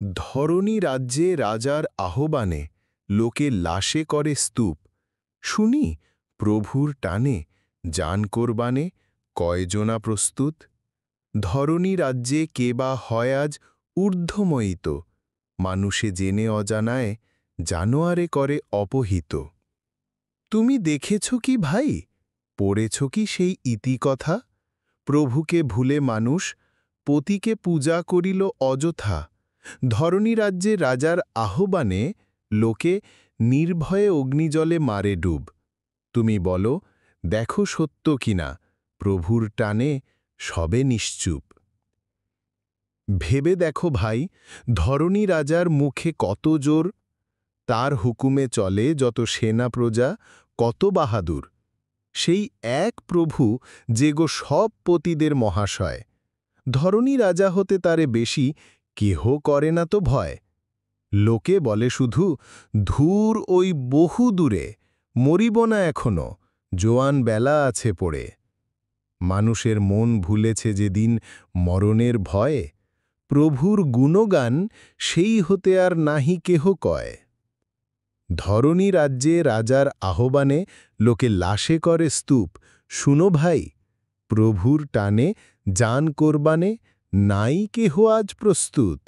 ধরণী রাজ্যে রাজার আহ্বানে লোকে লাশে করে স্তূপ। শুনি প্রভুর টানে জান কোরবানে কয়জনা প্রস্তুত। ধরণী রাজ্যে কে বা হয় আজ ঊর্ধ্বময়িত, মানুষে জেনে অজানায় জানোয়ারে করে অপহিত। তুমি দেখেছ কি ভাই, পড়েছ কি সেই ইতিকথা? প্রভুকে ভুলে মানুষ পতিকে পূজা করিল অযথা। ধরণী রাজ্যে রাজার আহ্বানে লোকে নির্ভয়ে অগ্নিজলে মারে ডুব। তুমি বলো, দেখো সত্য কিনা, প্রভুর টানে সবে নিশ্চুপ। ভেবে দেখো ভাই, ধরণী রাজার মুখে কত জোর, তার হুকুমে চলে যত সেনা প্রজা, কত বাহাদুর। সেই এক প্রভু যে গো সব পতিদের মহাশয়, ধরণী রাজা হতে তারে বেশি কেহ করে না তো ভয়। লোকে বলে শুধু, ধূর ওই বহু দূরে, মরিব না এখনো, জোয়ান বেলা আছে পড়ে। মানুষের মন ভুলেছে যেদিন মরণের ভয়ে, প্রভুর গুণগান সেই হতে আর নাহি কেহ কয়। ধরণী রাজ্যে রাজার আহ্বানে লোকে লাশে করে স্তূপ। শুনো ভাই, প্রভুর টানে জান কোরবানে নাই কেহ আজ প্রস্তুত।